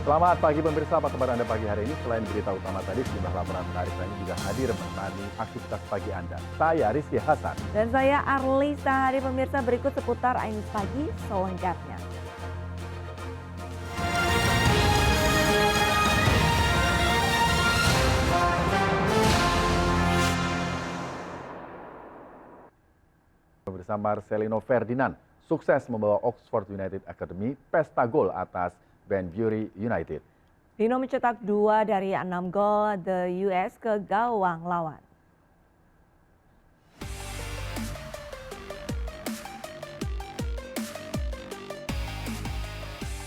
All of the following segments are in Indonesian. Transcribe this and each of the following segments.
Selamat pagi pemirsa, apa kabar Anda pagi hari ini? Selain berita utama tadi, sejumlah laporan menarik lainnya juga hadir menemani aktivitas pagi Anda. Saya Rizky Hasan. Dan saya Arlisa. Hari pemirsa, berikut seputar Ainus Pagi selengkapnya. Pemirsa, Marcelino Ferdinand sukses membawa Oxford United Academy pesta gol atas Banbury United. Dino mencetak 2 dari 6 gol The US ke gawang lawan.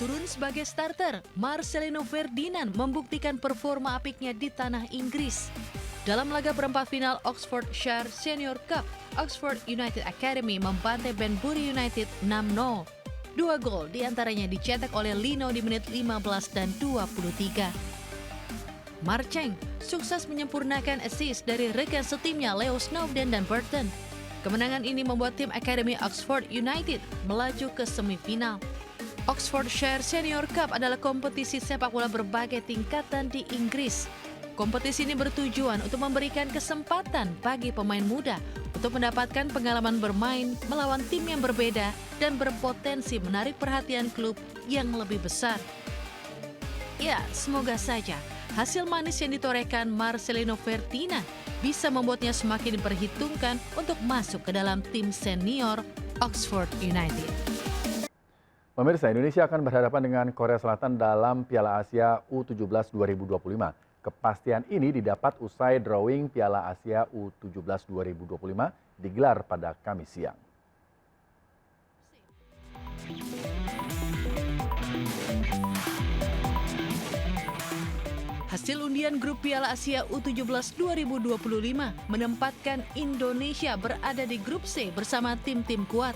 Turun sebagai starter, Marcelino Ferdinand membuktikan performa apiknya di tanah Inggris. Dalam laga perempat final Oxfordshire Senior Cup, Oxford United Academy membantai Banbury United 6-0. 2 gol diantaranya dicetak oleh Lino di menit 15 dan 23. Marcheng sukses menyempurnakan assist dari rekan setimnya Leo Snowden dan Burton. Kemenangan ini membuat tim Akademi Oxford United melaju ke semifinal. Oxfordshire Senior Cup adalah kompetisi sepak bola berbagai tingkatan di Inggris. Kompetisi ini bertujuan untuk memberikan kesempatan bagi pemain muda untuk mendapatkan pengalaman bermain melawan tim yang berbeda dan berpotensi menarik perhatian klub yang lebih besar. Ya, semoga saja hasil manis yang ditorehkan Marcelino Ferdinand bisa membuatnya semakin diperhitungkan untuk masuk ke dalam tim senior Oxford United. Pemirsa, Indonesia akan berhadapan dengan Korea Selatan dalam Piala Asia U17 2025. Kepastian ini didapat usai drawing Piala Asia U17 2025 digelar pada Kamis siang. Hasil undian grup Piala Asia U17 2025 menempatkan Indonesia berada di grup C bersama tim-tim kuat.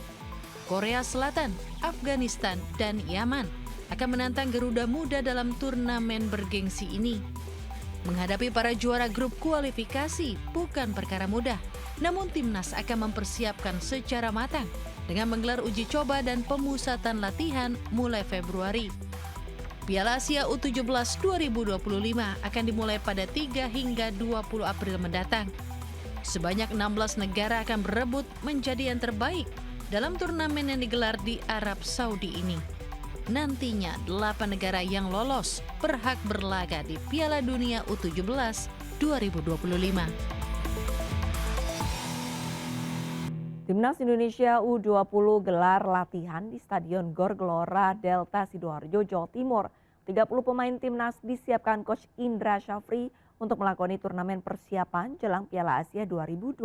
Korea Selatan, Afghanistan, dan Yaman akan menantang Garuda Muda dalam turnamen bergengsi ini. Menghadapi para juara grup kualifikasi bukan perkara mudah, namun timnas akan mempersiapkan secara matang dengan menggelar uji coba dan pemusatan latihan mulai Februari. Piala Asia U17 2025 akan dimulai pada 3 hingga 20 April mendatang. Sebanyak 16 negara akan berebut menjadi yang terbaik dalam turnamen yang digelar di Arab Saudi ini. Nantinya 8 negara yang lolos berhak berlaga di Piala Dunia U17 2025. Timnas Indonesia U20 gelar latihan di Stadion Gor Gelora Delta Sidoarjo, Jawa Timur. 30 pemain timnas disiapkan Coach Indra Syafri untuk melakoni turnamen persiapan jelang Piala Asia 2025.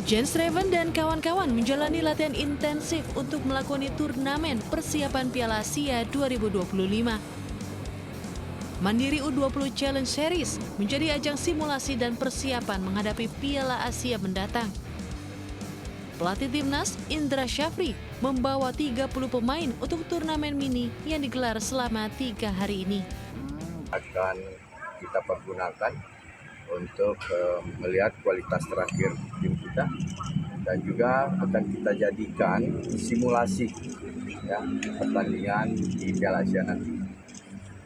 Jens Reven dan kawan-kawan menjalani latihan intensif untuk melakoni turnamen persiapan Piala Asia 2025. Mandiri U20 Challenge Series menjadi ajang simulasi dan persiapan menghadapi Piala Asia mendatang. Pelatih timnas Indra Syafri membawa 30 pemain untuk turnamen mini yang digelar selama 3 hari ini. Akan kita pergunakan untuk melihat kualitas terakhir tim kita dan juga akan kita jadikan simulasi ya, pertandingan di Piala Asia nanti.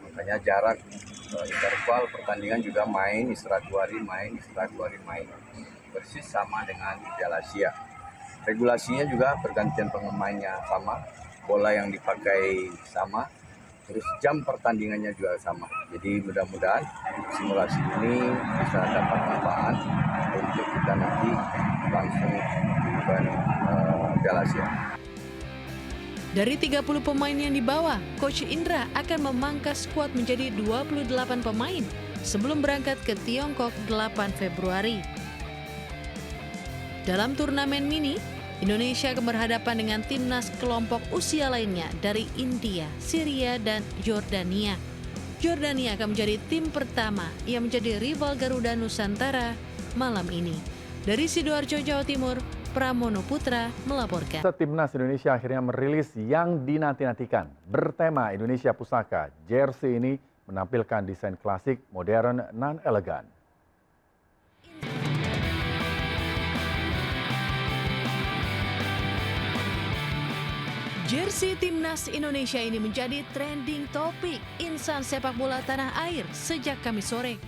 Makanya jarak interval pertandingan juga main, istirahat 2 hari, main, istirahat 2 hari, main. Persis sama dengan Piala Asia. Regulasinya juga pergantian pemainnya sama, bola yang dipakai sama, terus jam pertandingannya juga sama. Jadi mudah-mudahan simulasi ini bisa dapat manfaat untuk kita nanti langsung event Piala Asia. Dari 30 pemain yang dibawa, Coach Indra akan memangkas skuad menjadi 28 pemain sebelum berangkat ke Tiongkok 8 Februari. Dalam turnamen mini, Indonesia akan berhadapan dengan timnas kelompok usia lainnya dari India, Syria, dan Yordania. Yordania akan menjadi tim pertama yang menjadi rival Garuda Nusantara malam ini. Dari Sidoarjo, Jawa Timur, Pramono Putra melaporkan. Timnas Indonesia akhirnya merilis yang dinanti-nantikan. Bertema Indonesia Pusaka, jersey ini menampilkan desain klasik, modern, non-elegan. Jersey timnas Indonesia ini menjadi trending topik insan sepak bola tanah air sejak Kamis sore.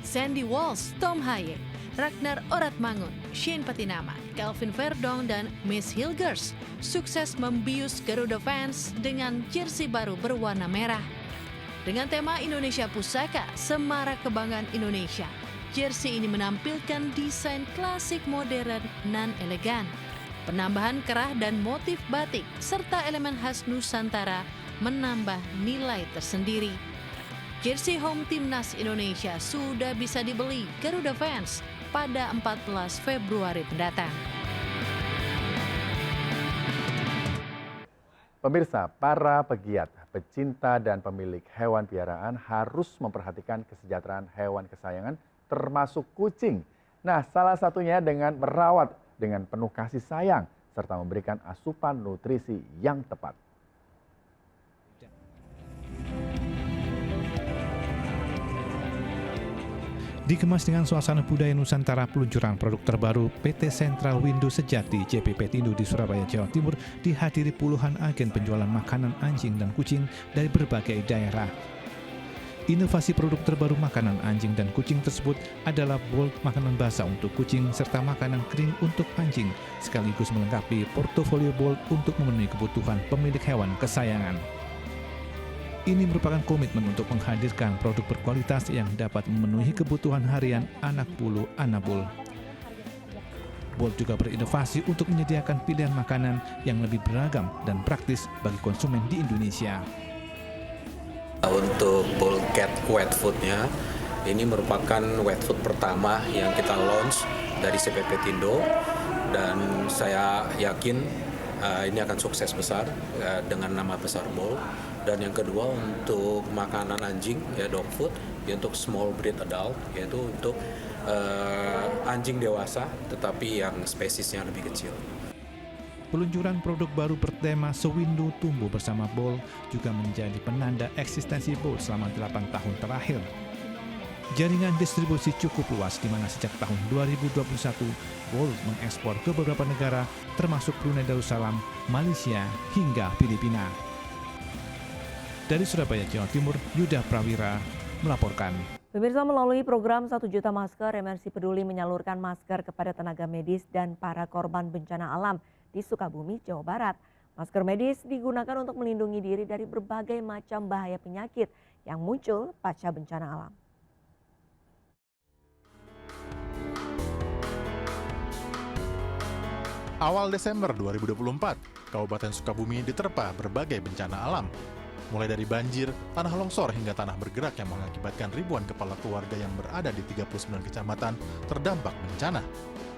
Sandy Walsh, Tom Haye, Ragnar Oratmangun, Shane Patinama, Calvin Verdong, dan Miss Hilgers sukses membius Garuda fans dengan jersey baru berwarna merah. Dengan tema Indonesia Pusaka, Semarak Kebanggaan Indonesia, jersey ini menampilkan desain klasik modern nan elegan. Penambahan kerah dan motif batik serta elemen khas Nusantara menambah nilai tersendiri. Jersey home timnas Indonesia sudah bisa dibeli Garuda fans pada 14 Februari mendatang. Pemirsa, para pegiat, pecinta dan pemilik hewan piaraan harus memperhatikan kesejahteraan hewan kesayangan termasuk kucing. Nah, salah satunya dengan merawat dengan penuh kasih sayang serta memberikan asupan nutrisi yang tepat. Dikemas dengan suasana budaya Nusantara, peluncuran produk terbaru PT Sentral Windu Sejati JP Petindo di Surabaya, Jawa Timur dihadiri puluhan agen penjualan makanan anjing dan kucing dari berbagai daerah. Inovasi produk terbaru makanan anjing dan kucing tersebut adalah bowl makanan basah untuk kucing serta makanan kering untuk anjing, sekaligus melengkapi portofolio bowl untuk memenuhi kebutuhan pemilik hewan kesayangan. Ini merupakan komitmen untuk menghadirkan produk berkualitas yang dapat memenuhi kebutuhan harian anak bulu Anabul. Bowl juga berinovasi untuk menyediakan pilihan makanan yang lebih beragam dan praktis bagi konsumen di Indonesia. Untuk bowl cat wet food-nya, ini merupakan wet food pertama yang kita launch dari CP Petindo, dan saya yakin ini akan sukses besar dengan nama besar bowl. Dan yang kedua untuk makanan anjing, ya dog food, ya untuk small breed adult, yaitu untuk anjing dewasa tetapi yang spesiesnya lebih kecil. Peluncuran produk baru bertema Sewindu Tumbuh Bersama Bowl juga menjadi penanda eksistensi Bowl selama 8 tahun terakhir. Jaringan distribusi cukup luas di mana sejak tahun 2021 Bowl mengekspor ke beberapa negara termasuk Brunei Darussalam, Malaysia hingga Filipina. Dari Surabaya, Jawa Timur, Yuda Prawira melaporkan. Pemirsa, melalui program 1 juta masker, MNC Peduli menyalurkan masker kepada tenaga medis dan para korban bencana alam di Sukabumi, Jawa Barat. Masker medis digunakan untuk melindungi diri dari berbagai macam bahaya penyakit yang muncul pasca bencana alam. Awal Desember 2024, Kabupaten Sukabumi diterpa berbagai bencana alam. Mulai dari banjir, tanah longsor hingga tanah bergerak yang mengakibatkan ribuan kepala keluarga yang berada di 39 kecamatan terdampak bencana.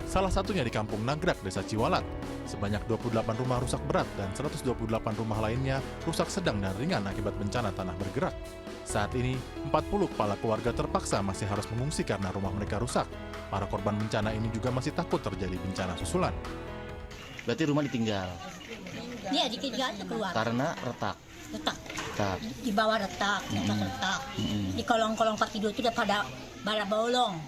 Salah satunya di Kampung Nagrak, Desa Ciwalat. Sebanyak 28 rumah rusak berat dan 128 rumah lainnya rusak sedang dan ringan akibat bencana tanah bergerak. Saat ini, 40 kepala keluarga terpaksa masih harus mengungsi karena rumah mereka rusak. Para korban bencana ini juga masih takut terjadi bencana susulan. Berarti rumah ditinggal? Iya, ditinggal itu keluar. Karena retak? Retak. Retak. Di bawah retak, di atas retak. Di kolong-kolong tempat tidur itu udah pada bara bolong.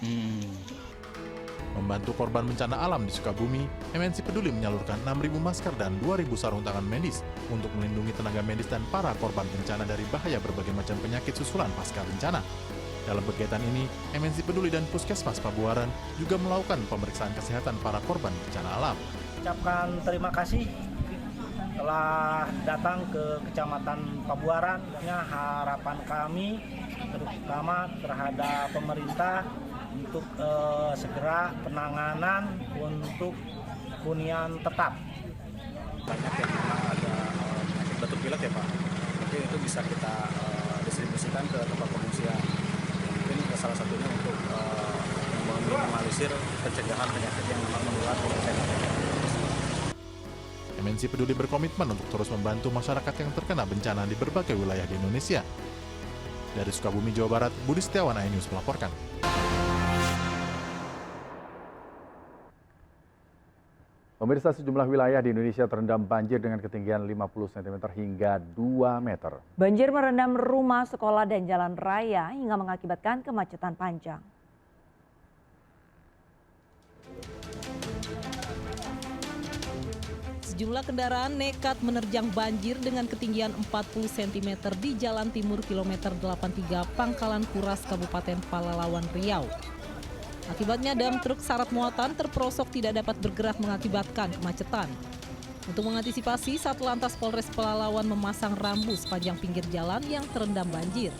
Membantu korban bencana alam di Sukabumi, MNC Peduli menyalurkan 6.000 masker dan 2.000 sarung tangan medis untuk melindungi tenaga medis dan para korban bencana dari bahaya berbagai macam penyakit susulan pasca bencana. Dalam kegiatan ini, MNC Peduli dan Puskesmas Pabuaran juga melakukan pemeriksaan kesehatan para korban bencana alam. Ucapkan terima kasih telah datang ke Kecamatan Pabuaran. Harapan kami terutama terhadap pemerintah untuk segera penanganan untuk hunian tetap. Banyak yang ada batuk pilek ya Pak, mungkin itu bisa kita distribusikan ke tempat pengungsian. Mungkin salah satunya untuk meminimalisir pencegahan penyakit yang memang menular. MNC Peduli berkomitmen untuk terus membantu masyarakat yang terkena bencana di berbagai wilayah di Indonesia. Dari Sukabumi, Jawa Barat, Budi Setiawan, iNews melaporkan. Pemirsa, sejumlah wilayah di Indonesia terendam banjir dengan ketinggian 50 cm hingga 2 meter. Banjir merendam rumah, sekolah, dan jalan raya hingga mengakibatkan kemacetan panjang. Sejumlah kendaraan nekat menerjang banjir dengan ketinggian 40 cm di Jalan Timur kilometer 83 Pangkalan Kuras Kabupaten Pelalawan Riau. Akibatnya dam truk syarat muatan terperosok tidak dapat bergerak mengakibatkan kemacetan. Untuk mengantisipasi, Satlantas Polres Pelalawan memasang rambu sepanjang pinggir jalan yang terendam banjir.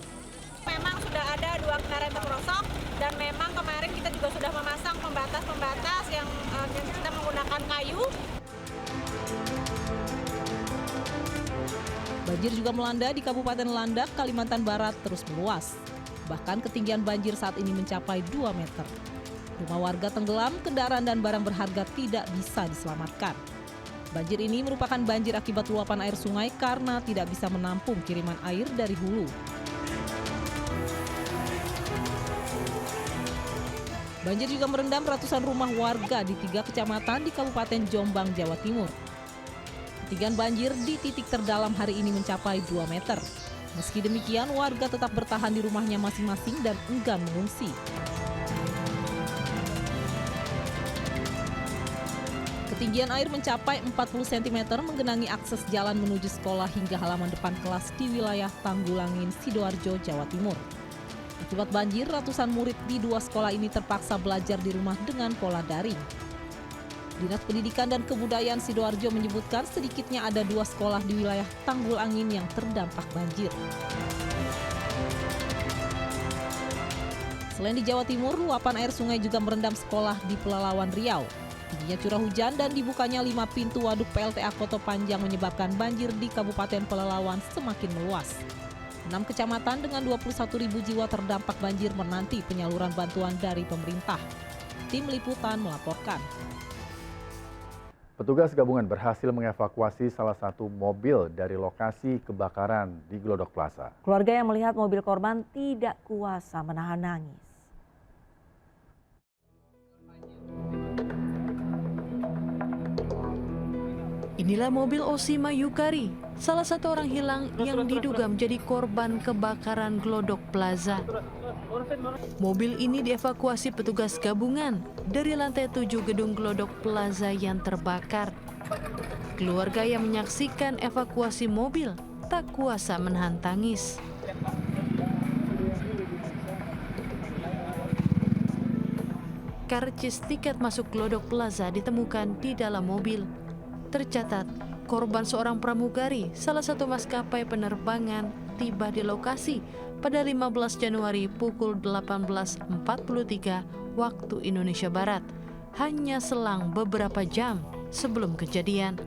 Memang sudah ada 2 kendaraan terperosok dan memang kemarin kita juga sudah memasang pembatas-pembatas yang kita menggunakan kayu. Banjir juga melanda di Kabupaten Landak, Kalimantan Barat terus meluas. Bahkan ketinggian banjir saat ini mencapai 2 meter. Rumah warga tenggelam, kendaraan dan barang berharga tidak bisa diselamatkan. Banjir ini merupakan banjir akibat luapan air sungai karena tidak bisa menampung kiriman air dari hulu. Banjir juga merendam ratusan rumah warga di 3 kecamatan di Kabupaten Jombang, Jawa Timur. Ketinggian banjir di titik terdalam hari ini mencapai 2 meter. Meski demikian, warga tetap bertahan di rumahnya masing-masing dan enggan mengungsi. Ketinggian air mencapai 40 cm menggenangi akses jalan menuju sekolah hingga halaman depan kelas di wilayah Tanggulangin, Sidoarjo, Jawa Timur. Akibat banjir, ratusan murid di 2 sekolah ini terpaksa belajar di rumah dengan pola daring. Dinas Pendidikan dan Kebudayaan Sidoarjo menyebutkan sedikitnya ada 2 sekolah di wilayah Tanggulangin yang terdampak banjir. Selain di Jawa Timur, luapan air sungai juga merendam sekolah di Pelalawan Riau. Tingginya curah hujan dan dibukanya 5 pintu waduk PLTA Koto Panjang menyebabkan banjir di Kabupaten Pelalawan semakin meluas. 6 kecamatan dengan 21.000 jiwa terdampak banjir menanti penyaluran bantuan dari pemerintah. Tim Liputan melaporkan. Petugas gabungan berhasil mengevakuasi salah satu mobil dari lokasi kebakaran di Glodok Plaza. Keluarga yang melihat mobil korban tidak kuasa menahan nangis. Inilah mobil Osima Yukari, salah satu orang hilang yang diduga menjadi korban kebakaran Glodok Plaza. Mobil ini dievakuasi petugas gabungan dari lantai 7 gedung Glodok Plaza yang terbakar. Keluarga yang menyaksikan evakuasi mobil tak kuasa menahan tangis. Karcis tiket masuk Glodok Plaza ditemukan di dalam mobil. Tercatat, korban seorang pramugari, salah satu maskapai penerbangan, tiba di lokasi pada 15 Januari pukul 18.43 waktu Indonesia Barat, hanya selang beberapa jam sebelum kejadian.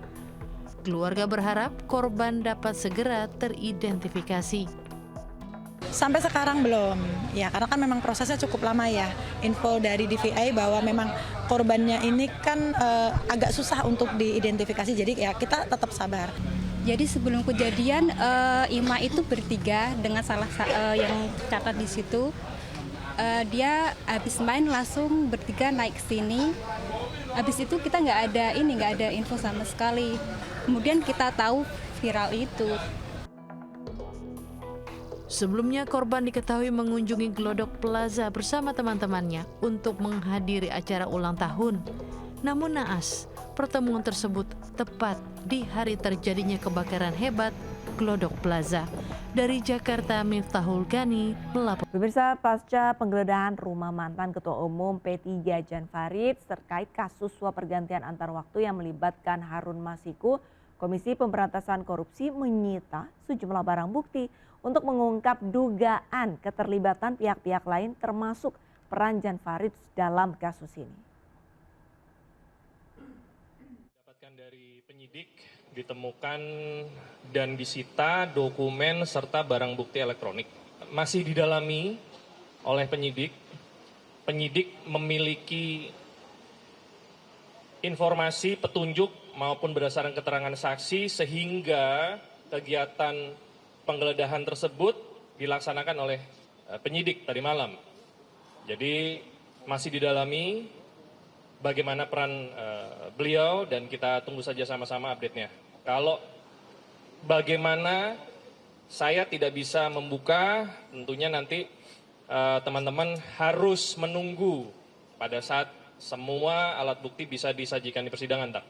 Keluarga berharap korban dapat segera teridentifikasi. Sampai sekarang belum, ya karena kan memang prosesnya cukup lama ya. Info dari DVI bahwa memang korbannya ini kan agak susah untuk diidentifikasi, jadi ya kita tetap sabar. Jadi sebelum kejadian Ima itu bertiga dengan salah yang catat di situ. Dia habis main langsung bertiga naik ke sini. Habis itu kita nggak ada info sama sekali. Kemudian kita tahu viral itu. Sebelumnya korban diketahui mengunjungi Glodok Plaza bersama teman-temannya untuk menghadiri acara ulang tahun. Namun naas, pertemuan tersebut tepat di hari terjadinya kebakaran hebat Glodok Plaza. Dari Jakarta, Miftahul Gani melapor. Pemirsa, pasca penggeledahan rumah mantan Ketua Umum P3 Jan Farid terkait kasus suap pergantian antar waktu yang melibatkan Harun Masiku, Komisi Pemberantasan Korupsi menyita sejumlah barang bukti untuk mengungkap dugaan keterlibatan pihak-pihak lain termasuk peran Jan Farid dalam kasus ini. Dapatkan dari penyidik ditemukan dan disita dokumen serta barang bukti elektronik. Masih didalami oleh penyidik. Penyidik memiliki informasi, petunjuk maupun berdasarkan keterangan saksi sehingga kegiatan penggeledahan tersebut dilaksanakan oleh penyidik tadi malam. Jadi masih didalami bagaimana peran beliau dan kita tunggu saja sama-sama update-nya. Kalau bagaimana saya tidak bisa membuka, tentunya nanti teman-teman harus menunggu pada saat semua alat bukti bisa disajikan di persidangan, Tak.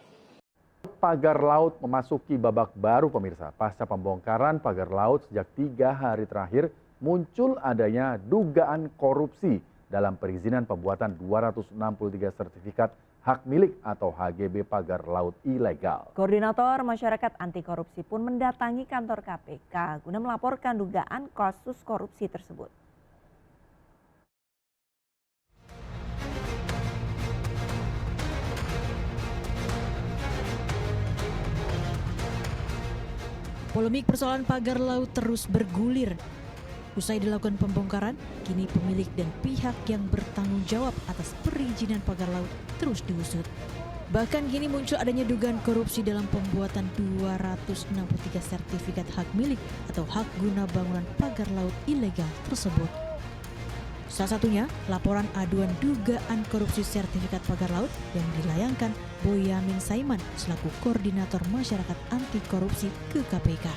pagar laut memasuki babak baru pemirsa. Pasca pembongkaran pagar laut sejak 3 hari terakhir muncul adanya dugaan korupsi dalam perizinan pembuatan 263 sertifikat hak milik atau HGB pagar laut ilegal. Koordinator Masyarakat Anti Korupsi pun mendatangi kantor KPK guna melaporkan dugaan kasus korupsi tersebut. Polemik persoalan pagar laut terus bergulir. Usai dilakukan pembongkaran, kini pemilik dan pihak yang bertanggung jawab atas perizinan pagar laut terus diusut. Bahkan kini muncul adanya dugaan korupsi dalam pembuatan 263 sertifikat hak milik atau hak guna bangunan pagar laut ilegal tersebut. Salah satunya laporan aduan dugaan korupsi sertifikat pagar laut yang dilayangkan Boyamin Saiman selaku Koordinator Masyarakat Anti Korupsi ke KPK.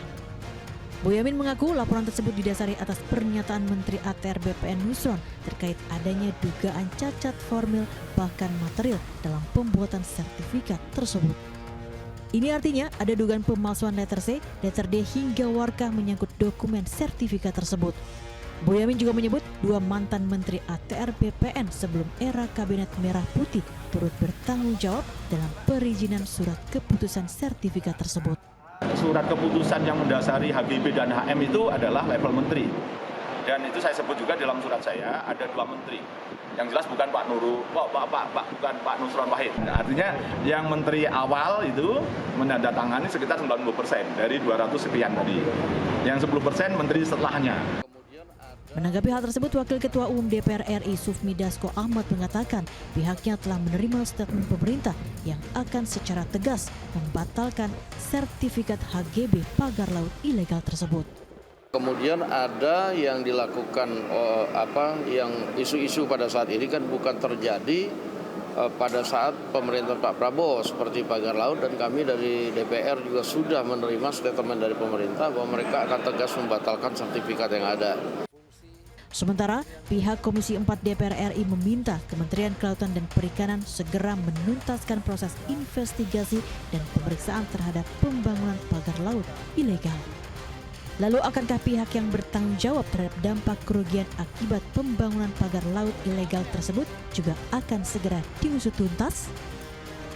Boyamin mengaku laporan tersebut didasari atas pernyataan Menteri ATR BPN Nusron terkait adanya dugaan cacat formil bahkan material dalam pembuatan sertifikat tersebut. Ini artinya ada dugaan pemalsuan letter C, letter D hingga warkah menyangkut dokumen sertifikat tersebut. Boyamin juga menyebut 2 mantan Menteri ATR BPN sebelum era Kabinet Merah Putih turut bertanggung jawab dalam perizinan surat keputusan sertifikat tersebut. Surat keputusan yang mendasari HGB dan HM itu adalah level menteri. Dan itu saya sebut juga dalam surat saya ada 2 menteri. Yang jelas bukan Pak bukan Pak Nusron Wahid. Artinya yang menteri awal itu menandatangani sekitar 90% dari 200 sekian tadi. Yang 10% menteri setelahnya. Menanggapi hal tersebut, Wakil Ketua Umum DPR RI Sufmi Dasko Ahmad mengatakan pihaknya telah menerima statement pemerintah yang akan secara tegas membatalkan sertifikat HGB pagar laut ilegal tersebut. Kemudian ada yang dilakukan yang isu-isu pada saat ini kan bukan terjadi pada saat pemerintahan Pak Prabowo seperti pagar laut, dan kami dari DPR juga sudah menerima statement dari pemerintah bahwa mereka akan tegas membatalkan sertifikat yang ada. Sementara pihak Komisi 4 DPR RI meminta Kementerian Kelautan dan Perikanan segera menuntaskan proses investigasi dan pemeriksaan terhadap pembangunan pagar laut ilegal. Lalu akankah pihak yang bertanggung jawab terhadap dampak kerugian akibat pembangunan pagar laut ilegal tersebut juga akan segera diusut tuntas?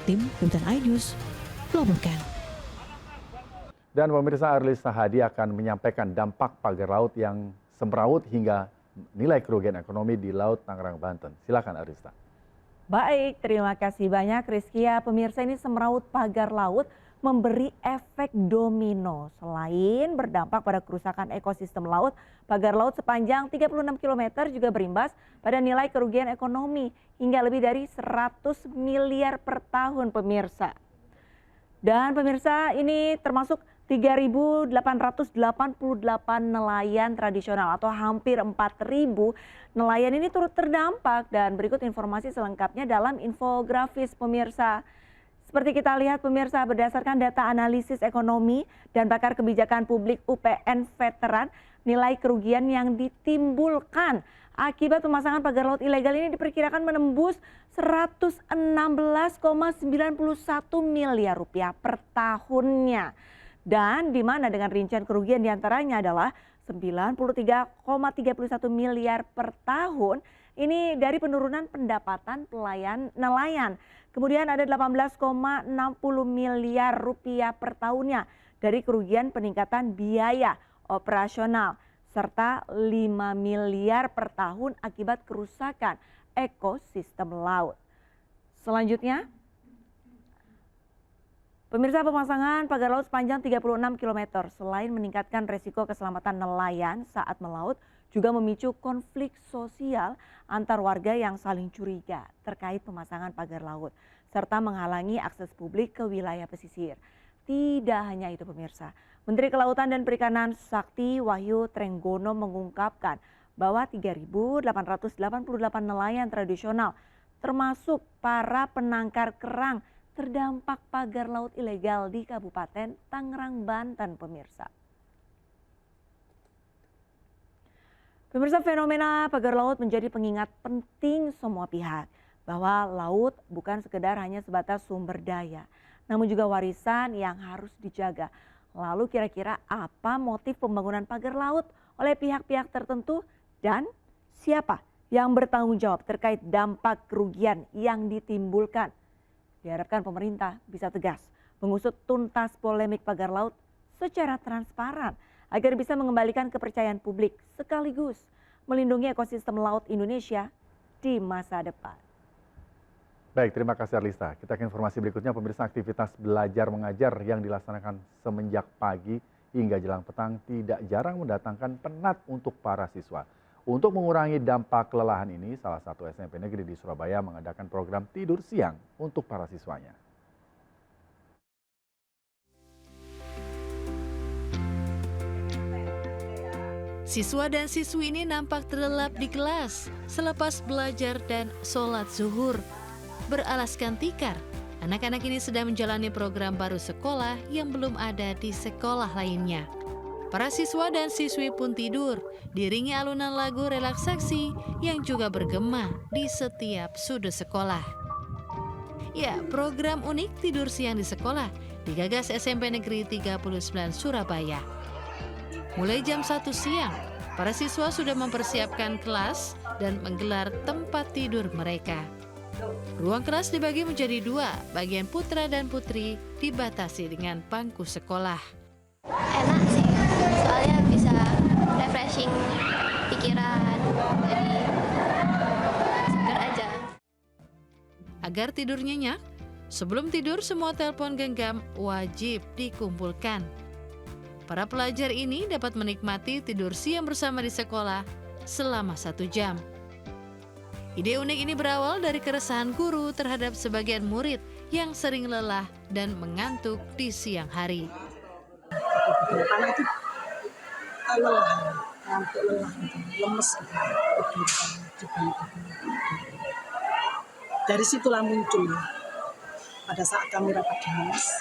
Tim Liputan iNews melaporkan. Dan pemirsa, Arlisa Hadi akan menyampaikan dampak pagar laut yang semrawut hingga nilai kerugian ekonomi di Laut Tangerang, Banten. Silakan Arista. Baik, terima kasih banyak Rizkia. Pemirsa, ini semrawut pagar laut memberi efek domino. Selain berdampak pada kerusakan ekosistem laut, pagar laut sepanjang 36 km juga berimbas pada nilai kerugian ekonomi hingga lebih dari 100 miliar per tahun pemirsa. Dan pemirsa, ini termasuk 3.888 nelayan tradisional atau hampir 4.000 nelayan ini turut terdampak, dan berikut informasi selengkapnya dalam infografis pemirsa. Seperti kita lihat pemirsa, berdasarkan data analisis ekonomi dan pakar kebijakan publik UPN Veteran, nilai kerugian yang ditimbulkan akibat pemasangan pagar laut ilegal ini diperkirakan menembus 116,91 miliar rupiah per tahunnya. Dan di mana dengan rincian kerugian diantaranya adalah 93,31 miliar per tahun ini dari penurunan pendapatan nelayan. Kemudian ada 18,60 miliar rupiah per tahunnya dari kerugian peningkatan biaya operasional, serta 5 miliar per tahun akibat kerusakan ekosistem laut. Selanjutnya, pemirsa, pemasangan pagar laut sepanjang 36 km selain meningkatkan resiko keselamatan nelayan saat melaut, juga memicu konflik sosial antar warga yang saling curiga terkait pemasangan pagar laut, serta menghalangi akses publik ke wilayah pesisir. Tidak hanya itu pemirsa, Menteri Kelautan dan Perikanan Sakti Wahyu Trenggono mengungkapkan bahwa 3.888 nelayan tradisional termasuk para penangkar kerang terdampak pagar laut ilegal di Kabupaten Tangerang, Banten pemirsa. Pemirsa, fenomena pagar laut menjadi pengingat penting semua pihak bahwa laut bukan sekedar hanya sebatas sumber daya, namun juga warisan yang harus dijaga. Lalu kira-kira apa motif pembangunan pagar laut oleh pihak-pihak tertentu dan siapa yang bertanggung jawab terkait dampak kerugian yang ditimbulkan? Diharapkan pemerintah bisa tegas mengusut tuntas polemik pagar laut secara transparan agar bisa mengembalikan kepercayaan publik sekaligus melindungi ekosistem laut Indonesia di masa depan. Baik, terima kasih Arlista. Kita ke informasi berikutnya. Pemirsa, aktivitas belajar mengajar yang dilaksanakan semenjak pagi hingga jelang petang tidak jarang mendatangkan penat untuk para siswa. Untuk mengurangi dampak kelelahan ini, salah satu SMP negeri di Surabaya mengadakan program tidur siang untuk para siswanya. Siswa dan siswi ini nampak terlelap di kelas selepas belajar dan sholat zuhur. Beralaskan tikar, anak-anak ini sedang menjalani program baru sekolah yang belum ada di sekolah lainnya. Para siswa dan siswi pun tidur, diiringi alunan lagu relaksasi yang juga bergema di setiap sudut sekolah. Ya, program unik tidur siang di sekolah digagas SMP Negeri 39 Surabaya. Mulai jam 1 siang, para siswa sudah mempersiapkan kelas dan menggelar tempat tidur mereka. Ruang kelas dibagi menjadi 2, bagian putra dan putri dibatasi dengan bangku sekolah. Enak sih, soalnya bisa refreshing pikiran, jadi segar aja. Agar tidur nyenyak, sebelum tidur semua telepon genggam wajib dikumpulkan. Para pelajar ini dapat menikmati tidur siang bersama di sekolah selama 1 jam. Ide unik ini berawal dari keresahan guru terhadap sebagian murid yang sering lelah dan mengantuk di siang hari. Anak itu lelah, ngantuk lelah, lemes, dari situlah muncul pada saat kami rapat dinas.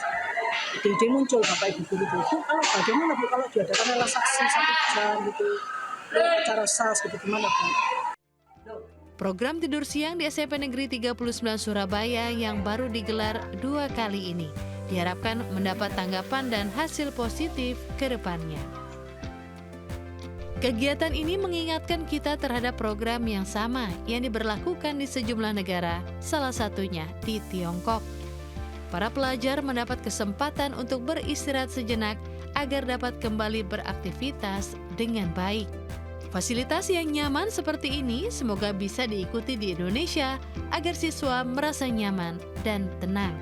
Ide muncul Bapak Ibu guru itu, kalau bagaimana Bu kalau diadakan relaksasi 1 jam gitu, cara SAS gitu gimana Bu? Program tidur siang di SMP Negeri 39 Surabaya yang baru digelar 2 kali ini diharapkan mendapat tanggapan dan hasil positif ke depannya. Kegiatan ini mengingatkan kita terhadap program yang sama yang diberlakukan di sejumlah negara, salah satunya di Tiongkok. Para pelajar mendapat kesempatan untuk beristirahat sejenak agar dapat kembali beraktivitas dengan baik. Fasilitas yang nyaman seperti ini semoga bisa diikuti di Indonesia agar siswa merasa nyaman dan tenang.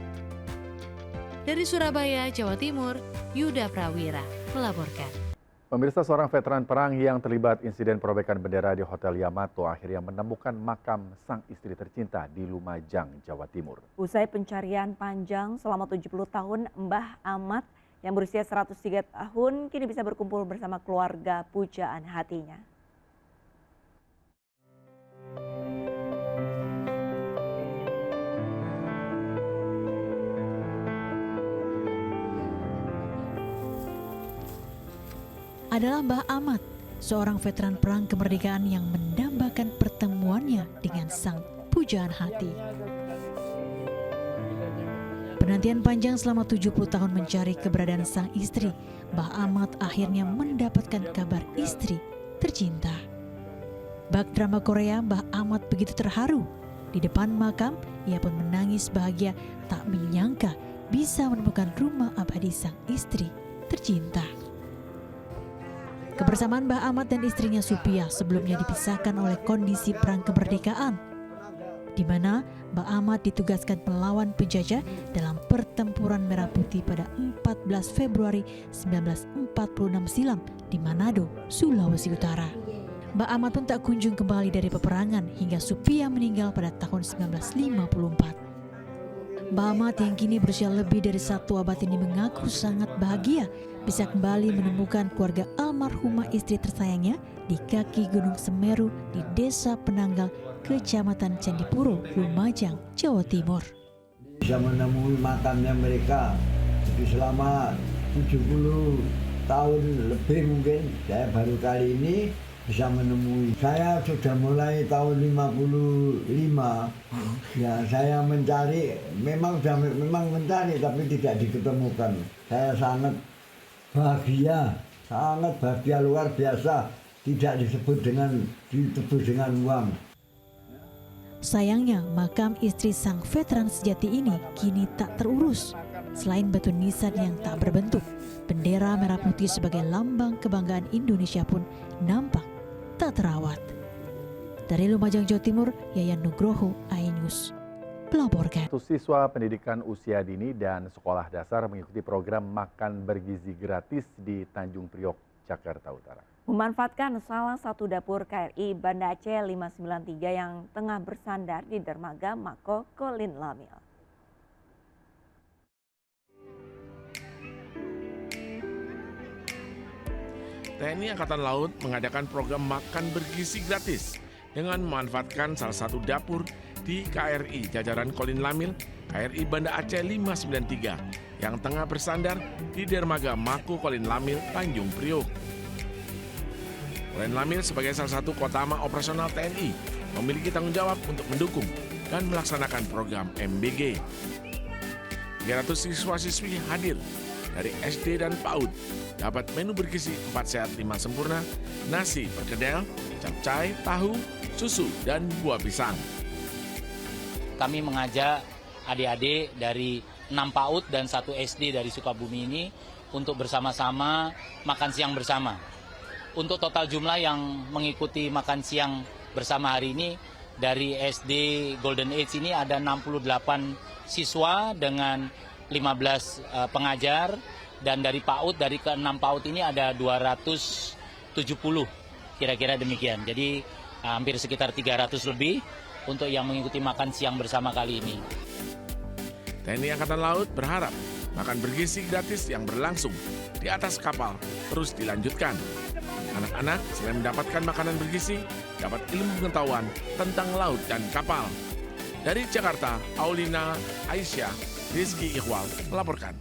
Dari Surabaya, Jawa Timur, Yuda Prawira melaporkan. Pemirsa, seorang veteran perang yang terlibat insiden perobekan bendera di Hotel Yamato akhirnya menemukan makam sang istri tercinta di Lumajang, Jawa Timur. Usai pencarian panjang selama 70 tahun, Mbah Ahmad yang berusia 103 tahun kini bisa berkumpul bersama keluarga pujaan hatinya. Adalah Mbah Ahmad, seorang veteran perang kemerdekaan yang mendambakan pertemuannya dengan sang pujaan hati. Penantian panjang selama 70 tahun mencari keberadaan sang istri, Mbah Ahmad akhirnya mendapatkan kabar istri tercinta. Bak drama Korea, Mbah Ahmad begitu terharu. Di depan makam, ia pun menangis bahagia tak menyangka bisa menemukan rumah abadi sang istri tercinta. Kebersamaan Mbah Ahmad dan istrinya Supiah sebelumnya dipisahkan oleh kondisi perang kemerdekaan, di mana Mbah Ahmad ditugaskan melawan penjajah dalam pertempuran Merah Putih pada 14 Februari 1946 silam di Manado, Sulawesi Utara. Mbah Ahmad pun tak kunjung kembali dari peperangan hingga Supiah meninggal pada tahun 1954. Mbah Ahmad yang kini berusia lebih dari 1 abad ini mengaku sangat bahagia bisa kembali menemukan keluarga almarhumah istri tersayangnya di kaki Gunung Semeru di Desa Penanggal, Kecamatan Candipuro, Lumajang, Jawa Timur. Bisa menemui makamnya mereka, jadi selama 70 tahun lebih mungkin saya baru kali ini bisa menemui. Saya sudah mulai tahun 55, ya saya mencari, memang mencari tapi tidak diketemukan. Saya sangat bahagia luar biasa, tidak ditebus dengan uang. Sayangnya, makam istri sang veteran sejati ini kini tak terurus. Selain batu nisan yang tak berbentuk, bendera merah putih sebagai lambang kebanggaan Indonesia pun nampak tak terawat. Dari Lumajang, Jawa Timur, Yayan Nugroho, iNews melaporkan. Siswa pendidikan usia dini dan sekolah dasar mengikuti program makan bergizi gratis di Tanjung Priok, Jakarta Utara. Memanfaatkan salah satu dapur KRI Banda Aceh 593 yang tengah bersandar di dermaga Mako Kolin Lamil. TNI Angkatan Laut mengadakan program makan bergizi gratis dengan memanfaatkan salah satu dapur di KRI jajaran Kolin Lamil, KRI Banda Aceh 593 yang tengah bersandar di dermaga Mako Kolin Lamil, Tanjung Priok. Kolin Lamil sebagai salah satu kotama operasional TNI memiliki tanggung jawab untuk mendukung dan melaksanakan program MBG. 300 siswa-siswi hadir dari SD dan PAUD dapat menu bergizi 4 sehat 5 sempurna, nasi perkedel, capcay, tahu, susu, dan buah pisang. Kami mengajak adik-adik dari 6 PAUD dan 1 SD dari Sukabumi ini untuk bersama-sama makan siang bersama. Untuk total jumlah yang mengikuti makan siang bersama hari ini, dari SD Golden Age ini ada 68 siswa dengan 15 pengajar, dan dari PAUD, dari ke-6 PAUD ini ada 270, kira-kira demikian. Jadi hampir sekitar 300 lebih untuk yang mengikuti makan siang bersama kali ini. TNI Angkatan Laut berharap makan bergizi gratis yang berlangsung di atas kapal terus dilanjutkan. Anak-anak selain mendapatkan makanan bergizi, dapat ilmu pengetahuan tentang laut dan kapal. Dari Jakarta, Aulina Aisyah, Rizky Ikhwal melaporkan.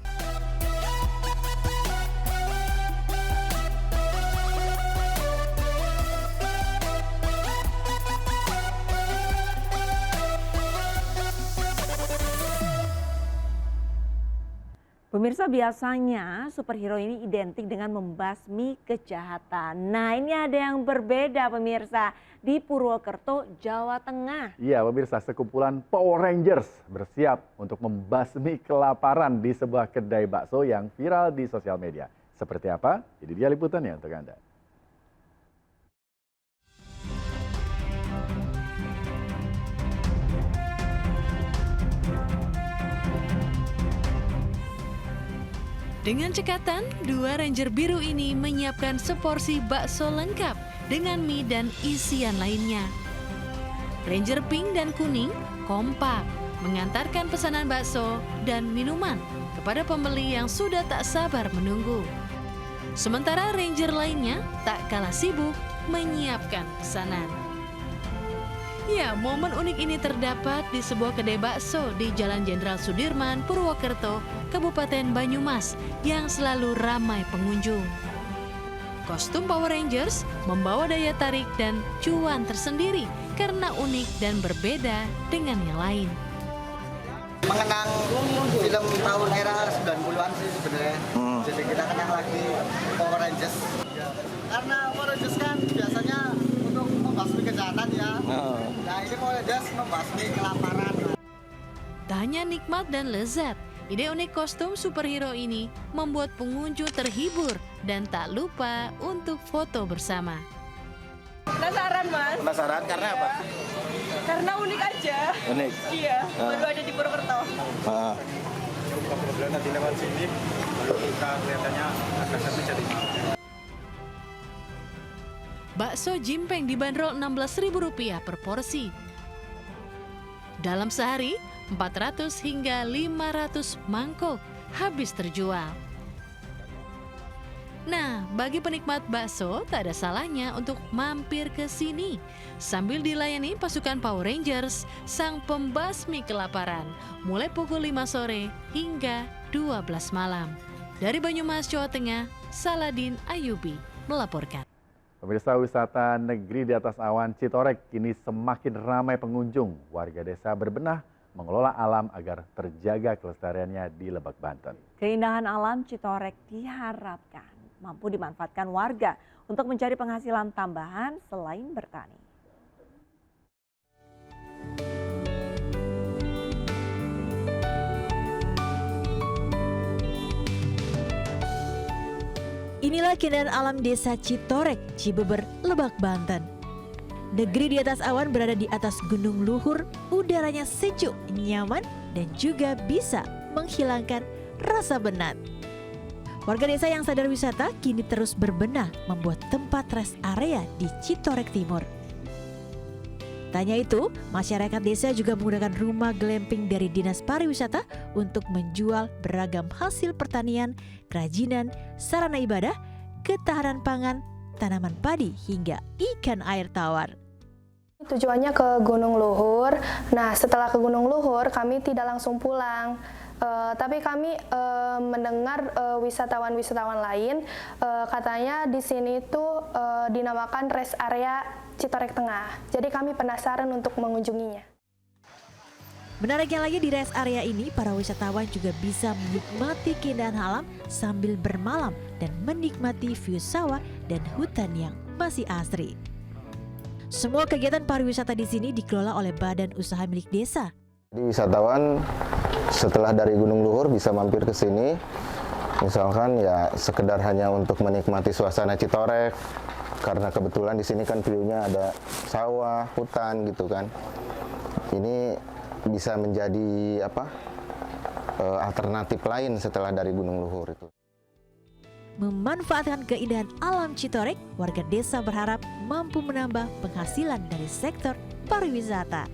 Pemirsa, biasanya superhero ini identik dengan membasmi kejahatan. Nah, ini ada yang berbeda pemirsa di Purwokerto, Jawa Tengah. Iya pemirsa, sekumpulan Power Rangers bersiap untuk membasmi kelaparan di sebuah kedai bakso yang viral di sosial media. Seperti apa? Ini dia liputannya untuk Anda. Dengan cekatan, 2 ranger biru ini menyiapkan seporsi bakso lengkap dengan mie dan isian lainnya. Ranger pink dan kuning kompak mengantarkan pesanan bakso dan minuman kepada pembeli yang sudah tak sabar menunggu. Sementara ranger lainnya tak kalah sibuk menyiapkan pesanan. Ya, momen unik ini terdapat di sebuah kedai bakso di Jalan Jenderal Sudirman, Purwokerto, Kabupaten Banyumas yang selalu ramai pengunjung. Kostum Power Rangers membawa daya tarik dan cuan tersendiri karena unik dan berbeda dengan yang lain. Mengenang film tahun era 90-an sih sebenarnya. Jadi kita kenang lagi Power Rangers. Karena Power Rangers kan biasanya untuk membasmi kejahatan ya. Nah ini Power Rangers membasmi kelaparan. Tak hanya nikmat dan lezat, ide unik kostum superhero ini membuat pengunjung terhibur dan tak lupa untuk foto bersama. Penasaran Mas. Penasaran karena apa? Karena unik aja. Unik? Iya, baru ada di Purwokerto. Apabila nanti lewat sini, kalau kita kelihatannya agak sampai jadi Bakso jimpeng dibanderol Rp16.000 per porsi. Dalam sehari, 400 hingga 500 mangkok habis terjual. Nah, bagi penikmat bakso, tak ada salahnya untuk mampir ke sini sambil dilayani pasukan Power Rangers, sang pembasmi kelaparan, mulai pukul 5 sore hingga 12 malam. Dari Banyumas, Jawa Tengah, Saladin Ayubi melaporkan. Pemirsa, wisata negeri di atas awan Citorek kini semakin ramai pengunjung. Warga desa berbenah mengelola alam agar terjaga kelestariannya di Lebak, Banten. Keindahan alam Citorek diharapkan mampu dimanfaatkan warga untuk mencari penghasilan tambahan selain bertani. Inilah keindahan alam desa Citorek, Cibeber, Lebak, Banten. Negeri di atas awan berada di atas gunung luhur, udaranya sejuk, nyaman, dan juga bisa menghilangkan rasa penat. Warga desa yang sadar wisata kini terus berbenah membuat tempat rest area di Citorek Timur. Tanya itu, masyarakat desa juga menggunakan rumah glamping dari Dinas Pariwisata untuk menjual beragam hasil pertanian, kerajinan, sarana ibadah, ketahanan pangan, tanaman padi, hingga ikan air tawar. Tujuannya ke Gunung Luhur. Nah, setelah ke Gunung Luhur, kami tidak langsung pulang. Tapi kami mendengar wisatawan-wisatawan lain katanya di sini itu dinamakan rest area Citorek Tengah. Jadi kami penasaran untuk mengunjunginya. Menariknya lagi, di rest area ini para wisatawan juga bisa menikmati keindahan alam sambil bermalam dan menikmati view sawah dan hutan yang masih asri. Semua kegiatan pariwisata di sini dikelola oleh badan usaha milik desa. Jadi wisatawan setelah dari Gunung Luhur bisa mampir ke sini, misalkan ya sekedar hanya untuk menikmati suasana Citorek, karena kebetulan di sini kan view-nya ada sawah, hutan gitu kan. Ini bisa menjadi alternatif lain setelah dari Gunung Luhur itu. Memanfaatkan keindahan alam Citorek, warga desa berharap mampu menambah penghasilan dari sektor pariwisata.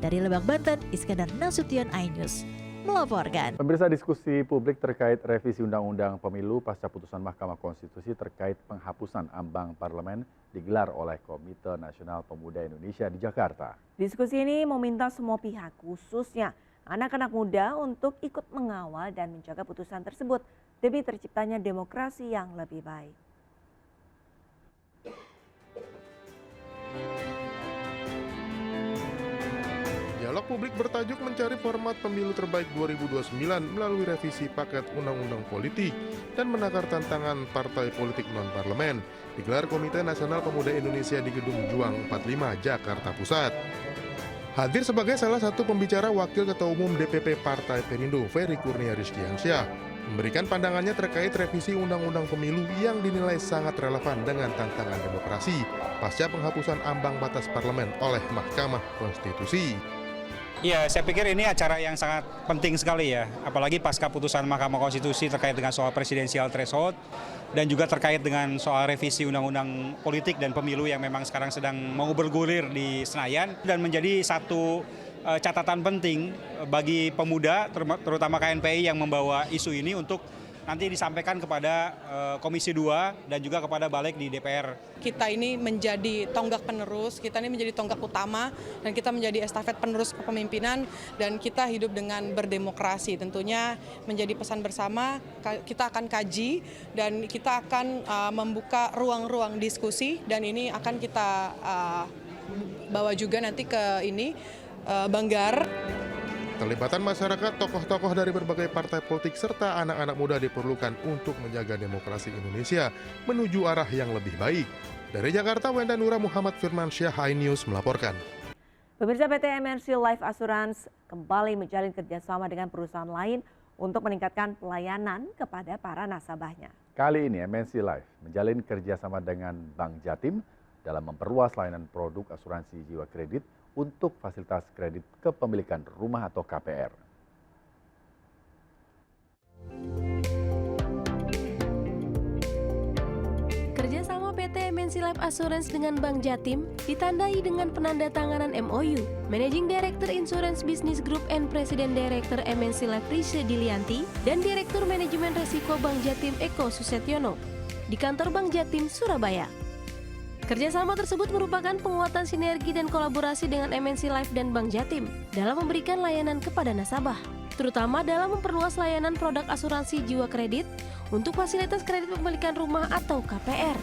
Dari Lebak, Banten, Iskandar Nasution, iNews melaporkan. Pemirsa, diskusi publik terkait revisi Undang-Undang Pemilu pasca putusan Mahkamah Konstitusi terkait penghapusan ambang parlemen digelar oleh Komite Nasional Pemuda Indonesia di Jakarta. Diskusi ini meminta semua pihak, khususnya anak-anak muda, untuk ikut mengawal dan menjaga putusan tersebut demi terciptanya demokrasi yang lebih baik. Dialog publik bertajuk mencari format pemilu terbaik 2029 melalui revisi paket undang-undang politik dan menakar tantangan partai politik non-parlemen digelar Komite Nasional Pemuda Indonesia di Gedung Juang 45, Jakarta Pusat. Hadir sebagai salah satu pembicara Wakil Ketua Umum DPP Partai Perindo, Ferry Kurnia Rizkiansyah, memberikan pandangannya terkait revisi Undang-Undang Pemilu yang dinilai sangat relevan dengan tantangan demokrasi pasca penghapusan ambang batas parlemen oleh Mahkamah Konstitusi. Ya, saya pikir ini acara yang sangat penting sekali ya, apalagi pasca putusan Mahkamah Konstitusi terkait dengan soal presidensial threshold dan juga terkait dengan soal revisi undang-undang politik dan pemilu yang memang sekarang sedang mau bergulir di Senayan, dan menjadi satu catatan penting bagi pemuda, terutama KNPI yang membawa isu ini untuk nanti disampaikan kepada Komisi 2 dan juga kepada Balik di DPR. Kita ini menjadi tonggak penerus, kita ini menjadi tonggak utama, dan kita menjadi estafet penerus kepemimpinan, dan kita hidup dengan berdemokrasi. Tentunya menjadi pesan bersama, kita akan kaji dan kita akan membuka ruang-ruang diskusi, dan ini akan kita bawa juga nanti ke Banggar. Keterlibatan masyarakat, tokoh-tokoh dari berbagai partai politik, serta anak-anak muda diperlukan untuk menjaga demokrasi Indonesia menuju arah yang lebih baik. Dari Jakarta, Wenda Nura, Muhammad Firmansyah, iNews melaporkan. Pemirsa, PT MNC Life Assurance kembali menjalin kerjasama dengan perusahaan lain untuk meningkatkan pelayanan kepada para nasabahnya. Kali ini MNC Life menjalin kerjasama dengan Bank Jatim dalam memperluas layanan produk asuransi jiwa kredit untuk fasilitas kredit kepemilikan rumah atau KPR. Kerjasama PT MNC Life Assurance dengan Bank Jatim ditandai dengan penandatanganan MOU. Managing Director Insurance Business Group and President Director MNC Life Risha Dilianti dan Direktur Manajemen Resiko Bank Jatim Eko Susetyono di kantor Bank Jatim, Surabaya. Kerjasama tersebut merupakan penguatan sinergi dan kolaborasi dengan MNC Life dan Bank Jatim dalam memberikan layanan kepada nasabah, terutama dalam memperluas layanan produk asuransi jiwa kredit untuk fasilitas kredit pemilikan rumah atau KPR.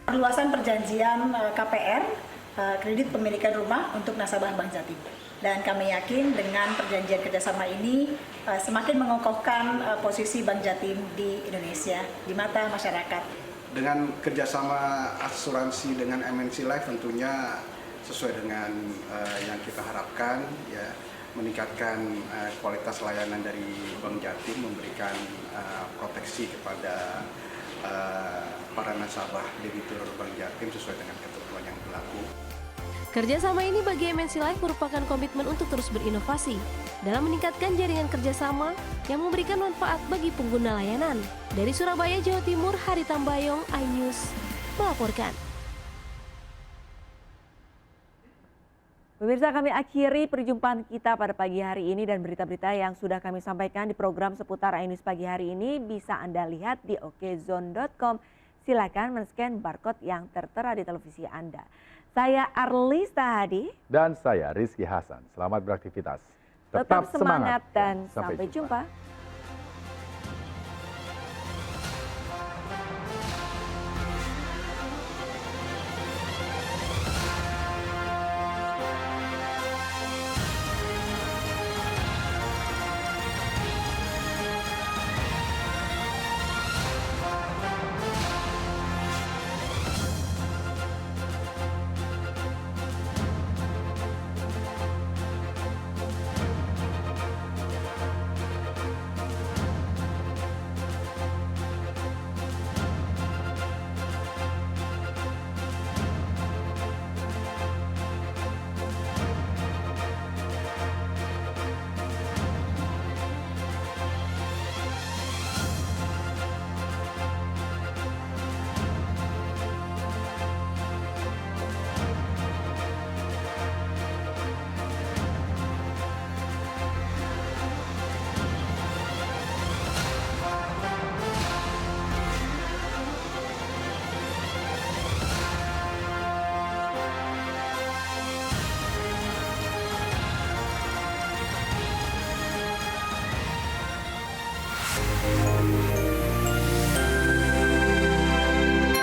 Perluasan perjanjian KPR, kredit pemilikan rumah untuk nasabah Bank Jatim. Dan kami yakin dengan perjanjian kerjasama ini semakin mengokohkan posisi Bank Jatim di Indonesia di mata masyarakat. Dengan kerjasama asuransi dengan MNC Life tentunya sesuai dengan yang kita harapkan, ya, meningkatkan kualitas layanan dari Bank Jatim, memberikan proteksi kepada para nasabah debitur Bank Jatim sesuai dengan ketentuan yang berlaku. Kerjasama ini bagi MNC Life merupakan komitmen untuk terus berinovasi dalam meningkatkan jaringan kerjasama yang memberikan manfaat bagi pengguna layanan. Dari Surabaya, Jawa Timur, Hari Tambayong, iNews melaporkan. Pemirsa, kami akhiri perjumpaan kita pada pagi hari ini dan berita-berita yang sudah kami sampaikan di program seputar iNews pagi hari ini bisa Anda lihat di okezone.com. Silakan men-scan barcode yang tertera di televisi Anda. Saya Arlis Tahadi. Dan saya Rizky Hasan. Selamat beraktivitas. Tetap semangat dan sampai jumpa.